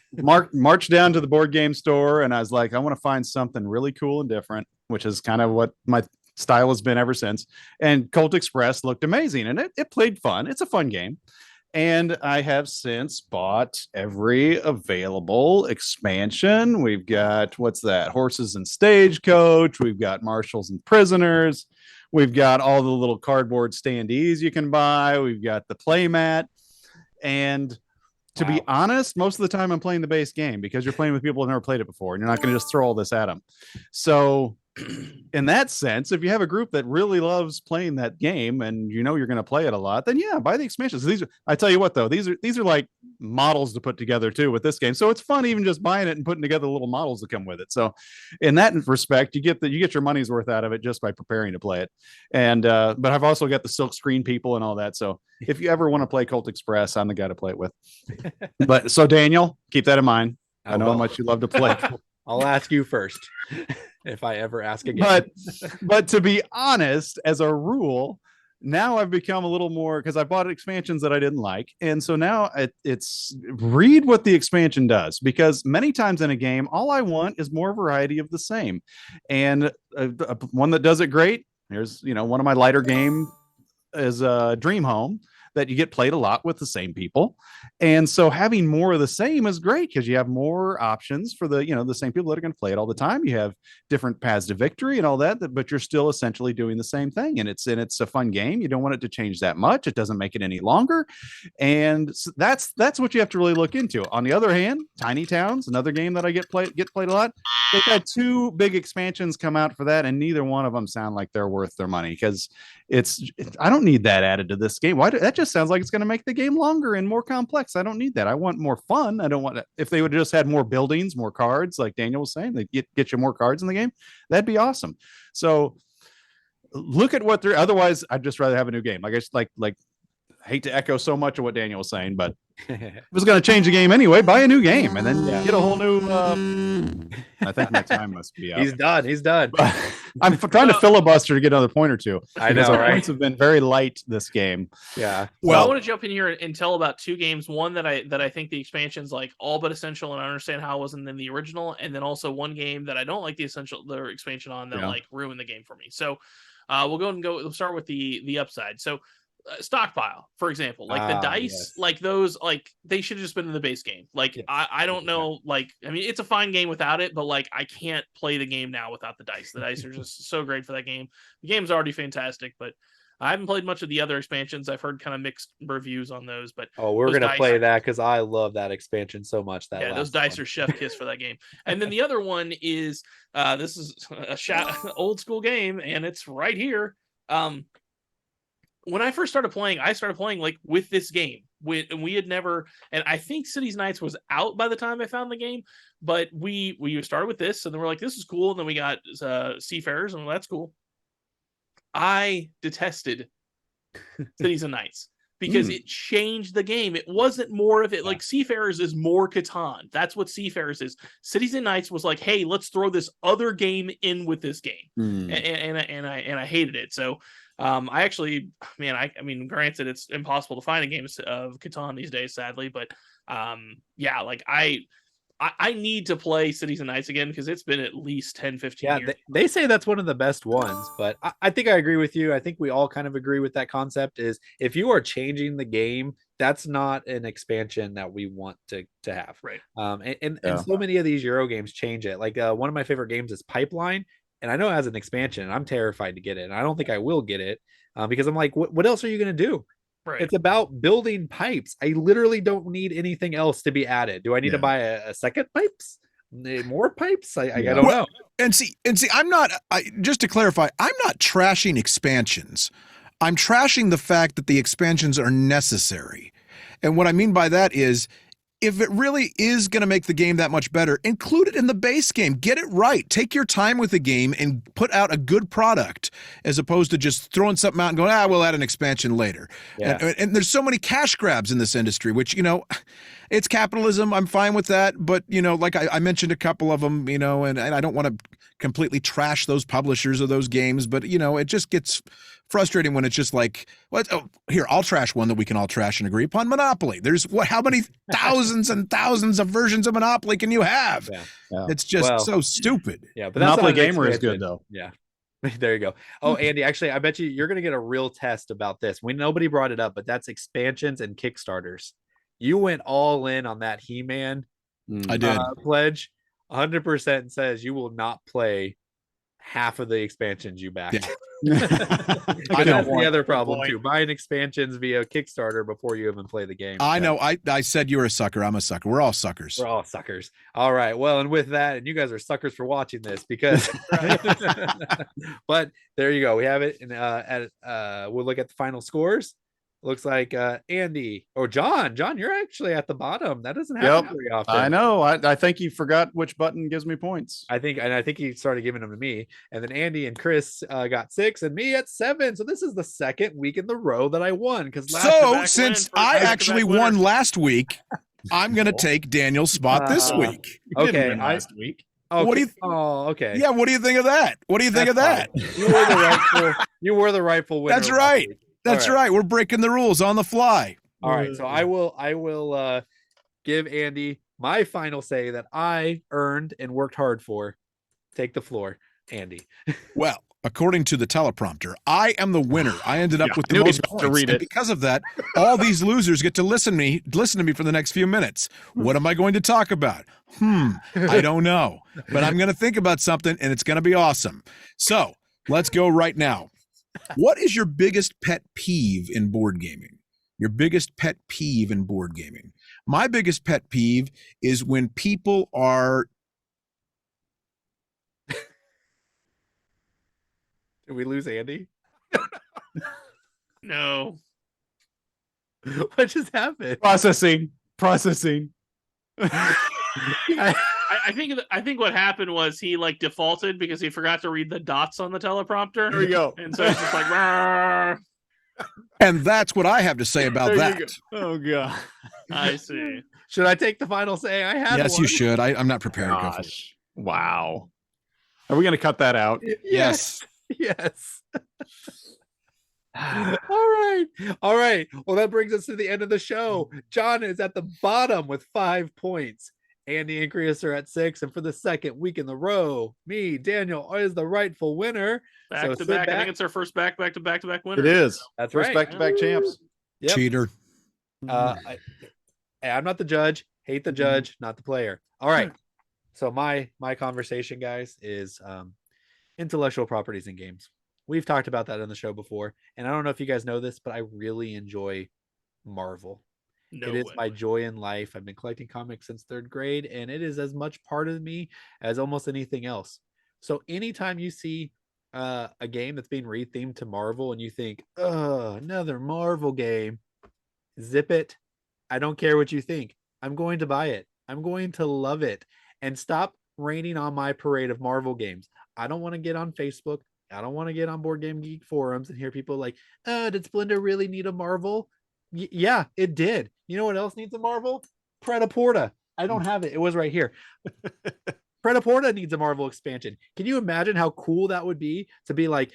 Marched down to the board game store, and I was like, I want to find something really cool and different, which is kind of what my style has been ever since. And Colt Express looked amazing, and it played fun. It's a fun game. And I have since bought every available expansion. We've got, what's that? Horses and Stagecoach. We've got Marshals and Prisoners. We've got all the little cardboard standees you can buy. We've got the playmat. And to be honest, most of the time I'm playing the base game because you're playing with people who've never played it before, and you're not going to just throw all this at them. So in that sense, if you have a group that really loves playing that game and you know you're going to play it a lot, then yeah, buy the expansions. I tell you what though, these are like models to put together too with this game. So it's fun even just buying it and putting together little models that come with it. So in that respect, you get your money's worth out of it just by preparing to play it. And but I've also got the silk screen people and all that. So if you ever want to play Colt Express, I'm the guy to play it with. But so Daniel, keep that in mind. I know how much you love to play. I'll ask you first if I ever ask again. But to be honest, as a rule, now I've become a little more, because I bought expansions that I didn't like. And so now it's read what the expansion does, because many times in a game, all I want is more variety of the same. And one that does it great, here's, one of my lighter game is Dream Home, that you get played a lot with the same people. And so having more of the same is great because you have more options for the same people that are going to play it all the time. You have different paths to victory and all that, but you're still essentially doing the same thing. And it's a fun game. You don't want it to change that much. It doesn't make it any longer. And so that's what you have to really look into. On the other hand, Tiny Towns, another game that I get played a lot. They've had two big expansions come out for that, and neither one of them sound like they're worth their money, because I don't need that added to this game. That just sounds like it's going to make the game longer and more complex. I don't need that. I want more fun. I don't want, if they would have just had more buildings, more cards, like Daniel was saying, they get you more cards in the game. That'd be awesome. So look at what they're, otherwise I'd just rather have a new game. Like I hate to echo so much of what Daniel was saying, but It was going to change the game anyway. Buy a new game and then get a whole new. I think my time must be up. He's done. He's done. I'm trying to filibuster to get another point or two. I because know, our right? points have been very light this game. Yeah. Well, I want to jump in here and tell about two games. One that I think the expansion's like all but essential, and I understand how it wasn't in the original. And then also one game that I don't like the expansion on that like ruined the game for me. So we'll start with the upside. So stockpile, for example, like the dice, like those, like they should have just been in the base game. Like I don't know, like I mean it's a fine game without it, but like I can't play the game now without the dice. The dice are just so great for that game. The game's already fantastic, but I haven't played much of the other expansions. I've heard kind of mixed reviews on those, but we're gonna play that because I love that expansion so much. Those dice are chef kiss for that game. And then the other one is this is a old school game, and it's right here. When I first started playing, I started playing like with this game. And we had never, and I think Cities Nights was out by the time I found the game, but we started with this, and then we're like, this is cool. And then we got Seafarers, and that's cool. I detested Cities and Nights because it changed the game. It wasn't more of it. Like Seafarers is more Catan. That's what Seafarers is. Cities and Nights was like, hey, let's throw this other game in with this game, and I hated it. So I actually, man, I mean, granted, it's impossible to find a game of Catan these days, sadly, but like I need to play Cities and Nights again because it's been at least 10, 15 years. They say that's one of the best ones, but I think I agree with you. I think we all kind of agree with that concept is if you are changing the game, that's not an expansion that we want to have. Right. And so many of these Euro games change it. Like one of my favorite games is Pipeline. And I know it has an expansion, and I'm terrified to get it. And I don't think I will get it because I'm like, what else are you going to do? Right. It's about building pipes. I literally don't need anything else to be added. Do I need to buy a second pipes? More pipes? I don't know. And see, I'm not, just to clarify, I'm not trashing expansions. I'm trashing the fact that the expansions are necessary. And what I mean by that is, if it really is going to make the game that much better, include it in the base game. Get it right. Take your time with the game and put out a good product as opposed to just throwing something out and going, we'll add an expansion later. Yeah. And there's so many cash grabs in this industry, which, it's capitalism. I'm fine with that. But, like I mentioned a couple of them, and I don't want to completely trash those publishers of those games, but, it just gets frustrating when it's just like, here, I'll trash one that we can all trash and agree upon. Monopoly. There's how many thousands and thousands of versions of Monopoly can you have? Yeah. It's just so stupid. Yeah, but Monopoly Gamer is good though. Yeah. There you go. Oh, Andy, actually, I bet you're going to get a real test about this. Nobody brought it up, but that's expansions and Kickstarters. You went all in on that He-Man I did. Pledge. 100% says you will not play half of the expansions you backed. Yeah. I know that's the other problem too. Buying expansions via Kickstarter before you even play the game. I know. I said you're a sucker. I'm a sucker. We're all suckers. We're all suckers. All right. Well, and with that, and you guys are suckers for watching this because but there you go. We have it. And we'll look at the final scores. Looks like Andy or John, you're actually at the bottom. That doesn't happen very often. I know. I think you forgot which button gives me points. I think he started giving them to me. And then Andy and Chris got 6 and me at 7. So this is the second week in the row that I won. Because since I actually won last week, I'm gonna take Daniel's spot this week. Okay, last week. Okay. What do you? Okay. Yeah. What do you think of that? What do you think of that? You were the rightful winner. That's right. That's right. We're breaking the rules on the fly. All right. So I will give Andy my final say that I earned and worked hard for. Take the floor, Andy. Well, according to the teleprompter, I am the winner. I ended up with the most points. And because of that, all these losers get to listen to me for the next few minutes. What am I going to talk about? I don't know. But I'm going to think about something, and it's going to be awesome. So let's go right now. What is your biggest pet peeve in board gaming? Your biggest pet peeve in board gaming? My biggest pet peeve is when people are... Did we lose Andy? No. What just happened? Processing. I think what happened was he defaulted because he forgot to read the dots on the teleprompter. There we go. And so it's just like, Rrr. And that's what I have to say about that. Oh god. I see. Should I take the final say? I had Yes, one. you should. I'm not prepared. Go for it. Gosh. Wow. Are we going to cut that out? Yes. Yes. All right. All right. Well, that brings us to the end of the show. John is at the bottom with 5 points. Andy and Chris are at 6. And for the second week in the row, me, Daniel, is the rightful winner. Back So to sit back. I back. think it's our first back-to-back winner. It is. That's First right. back-to-back champs. Yep. Cheater. I'm not the judge. Hate the judge, not the player. All right. So my conversation, guys, is intellectual properties in games. We've talked about that on the show before, and I don't know if you guys know this, but I really enjoy Marvel. It is my joy in life. I've been collecting comics since 3rd grade, and it is as much part of me as almost anything else. So anytime you see a game that's being rethemed to Marvel and you think, oh, another Marvel game, zip it. I don't care what you think. I'm going to buy it. I'm going to love it. And stop raining on my parade of Marvel games. I don't want to get on Facebook. I don't want to get on Board Game Geek forums and hear people like, did Splendor really need a Marvel? Yeah, it did. You know what else needs a Marvel? Pret-a-Porta. I don't have it. It was right here. Pret-a-Porta needs a Marvel expansion. Can you imagine how cool that would be to be like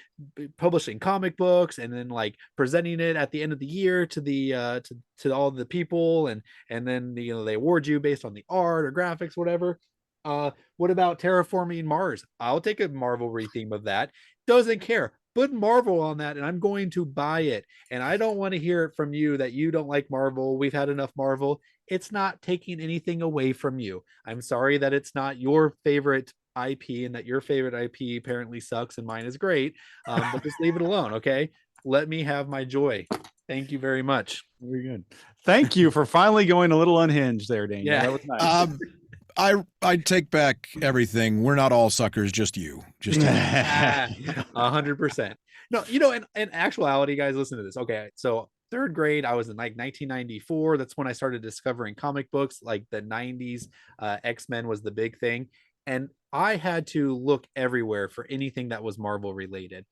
publishing comic books and then like presenting it at the end of the year to the to all the people and then they award you based on the art or graphics, whatever. What about Terraforming Mars? I'll take a Marvel retheme of that. Doesn't care. Put Marvel on that and I'm going to buy it. And I don't want to hear it from you that you don't like Marvel. We've had enough Marvel. It's not taking anything away from you. I'm sorry that it's not your favorite IP and that your favorite IP apparently sucks and mine is great. But just leave it alone, okay? Let me have my joy. Thank you very much. Very good. Thank you for finally going a little unhinged there, Daniel. Yeah. That was nice. I take back everything. We're not all suckers, just you. Just you. 100%. No, in actuality, guys, listen to this. Okay, so 3rd grade, I was in like 1994. That's when I started discovering comic books, like the 90s. X-Men was the big thing, and I had to look everywhere for anything that was Marvel related.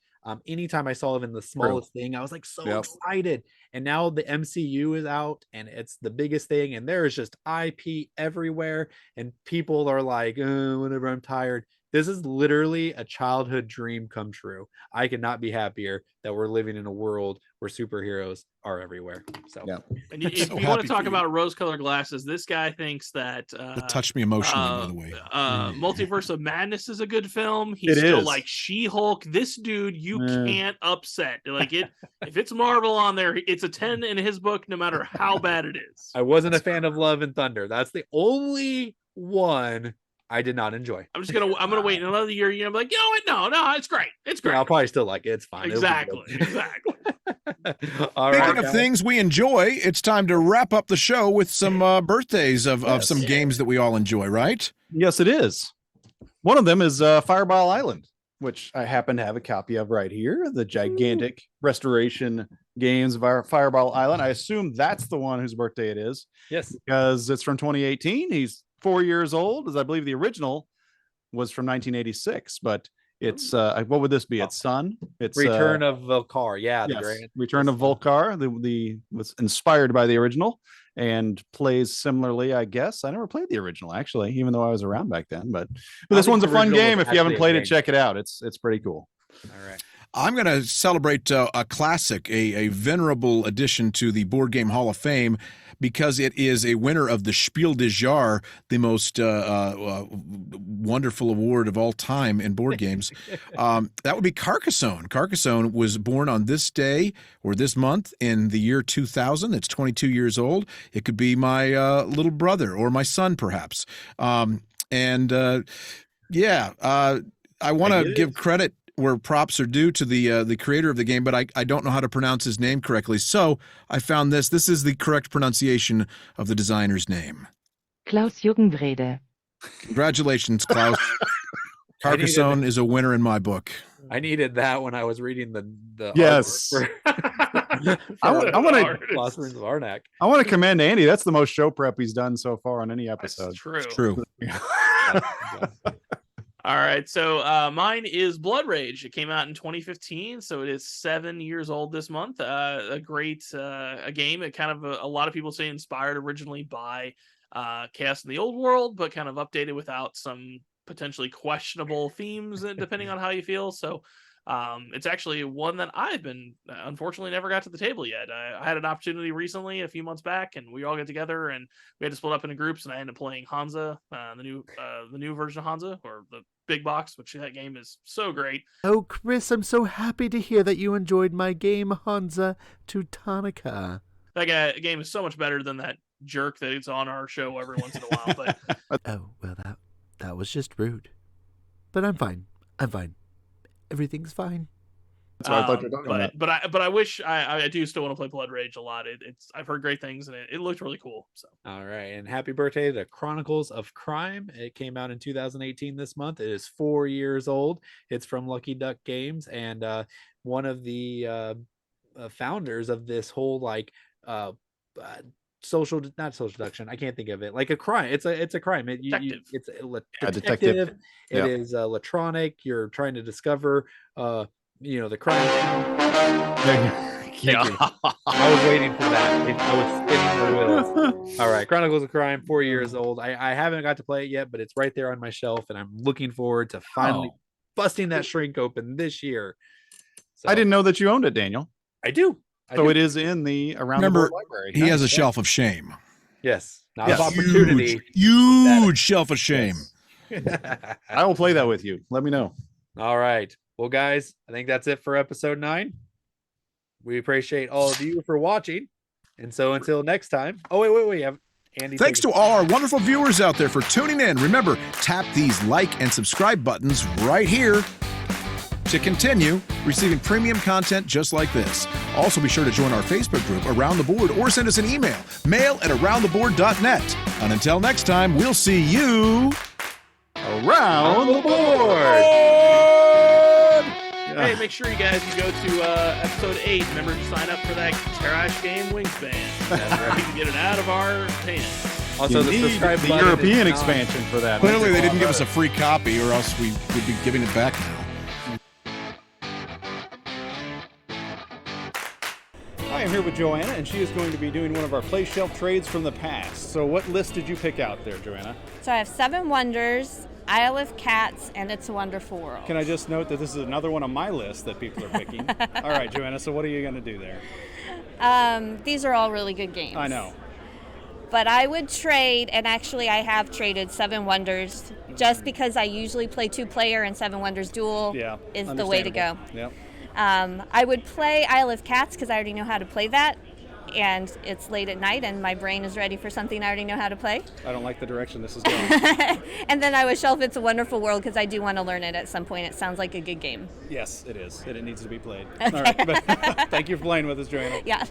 Anytime I saw even the smallest thing, I was like so excited. And now the MCU is out and it's the biggest thing. And there is just IP everywhere. And people are like, whenever I'm tired. This is literally a childhood dream come true. I could not be happier that we're living in a world where superheroes are everywhere. So, and if you want to talk about rose-colored glasses, this guy thinks that that touched me emotionally, by the way. Multiverse of Madness is a good film. It is. Like She-Hulk. This dude, you can't upset. Like it, if it's Marvel on there, it's a 10 in his book, no matter how bad it is. I wasn't a fan of Love and Thunder. That's the only one I did not enjoy. I'm gonna wait another year. I'm like, you know what? No, it's great. It's great. Yeah, I'll probably still like it. It's fine. Exactly. All Speaking right, of things we enjoy, it's time to wrap up the show with some birthdays of some games that we all enjoy, right? Yes, it is. One of them is Fireball Island, which I happen to have a copy of right here. The gigantic restoration games of our Fireball Island. I assume that's the one whose birthday it is. Yes, because it's from 2018. He's 4 years old, as I believe the original was from 1986. But it's what would this be? Its son. It's Return of Volcar. Yeah, yes, the grand Return of Volcar. The was inspired by the original and plays similarly, I guess. I never played the original actually, even though I was around back then. But this one's a fun game. If you haven't played it, check it out. It's pretty cool. All right. I'm going to celebrate a classic, a venerable addition to the Board Game Hall of Fame, because it is a winner of the Spiel des Jahres, the most wonderful award of all time in board games. That would be Carcassonne. Carcassonne was born on this day or this month in the year 2000. It's 22 years old. It could be my little brother or my son, perhaps. I want to give credit where props are due to the creator of the game, but I don't know how to pronounce his name correctly. So I found this. This is the correct pronunciation of the designer's name. Klaus Juckenwrede. Congratulations, Klaus. Carcassonne is a winner in my book. I needed that when I was reading the yes. I want to Lost Ruins of Arnak. I want to commend Andy. That's the most show prep he's done so far on any episode. That's true. It's true. All right, so mine is Blood Rage. It came out in 2015, so it is 7 years old this month. A great a game. It kind of a lot of people say inspired originally by Chaos in the Old World, but kind of updated without some potentially questionable themes, depending on how you feel. So it's actually one that I've been unfortunately never got to the table yet. I had an opportunity recently, a few months back, and we all got together and we had to split up into groups. And I ended up playing Hansa, the new version of Hansa, or the big box, which that game is so great. Oh, Chris, I'm so happy to hear that you enjoyed my game, Hansa Teutonica. That game is so much better than that jerk that it's on our show every once in a while. But Oh, well, that was just rude. But I'm fine. Everything's fine. That's what I thought you were talking about. But I wish I do still want to play Blood Rage a lot. It's I've heard great things and it looked really cool. So All right, and happy birthday to Chronicles of Crime. It came out in 2018 this month. It is 4 years old. It's from Lucky Duck Games, and one of the founders of this whole not social deduction. I can't think of it. Like a crime. It's a crime. Detective. It's a detective. It Yeah. is electronic. You're trying to discover the crime. Thank you. I was waiting for that. I was spinning the wheels. All right, Chronicles of Crime, 4 years old. I haven't got to play it yet, but it's right there on my shelf, and I'm looking forward to finally busting that shrink open this year. So, I didn't know that you owned it, Daniel. I do. So it is in the Around the Remember, Board library. He has a Nice. shelf of shame. Yes, not Yes. of opportunity. Huge shelf of shame. I will play that with you. Let me know. All right. Well, guys, I think that's it for episode 9. We appreciate all of you for watching. And so until next time. Oh, wait. Have Andy. Thanks to all our wonderful viewers out there for tuning in. Remember, tap these like and subscribe buttons right here to continue receiving premium content just like this. Also, be sure to join our Facebook group, Around the Board, or send us an email, mail@aroundtheboard.net. And until next time, we'll see you Around the Board. hey, make sure you guys go to episode 8. Remember to sign up for that trash game Wingspan. That's right. We can get it out of our hands. Also, You the need subscribe the button European is not- expansion for that. Clearly, they didn't give us a free copy, or else we would be giving it back now. I am here with Joanna, and she is going to be doing one of our play shelf trades from the past. So what list did you pick out there, Joanna? So I have 7 Wonders, Isle of Cats, and It's a Wonderful World. Can I just note that this is another one on my list that people are picking? All right, Joanna, so what are you going to do there? These are all really good games. I know. But I would trade, and actually I have traded 7 Wonders, just because I usually play 2-player and 7 Wonders Duel Yeah, is the way to go. understandable. Yep. I would play Isle of Cats because I already know how to play that, and it's late at night and my brain is ready for something I already know how to play. I don't like the direction this is going. And then I would shelf It's a Wonderful World because I do want to learn it at some point. It sounds like a good game. Yes, it is, and it needs to be played. Okay. All right, but thank you for playing with us, Joanna. Yeah.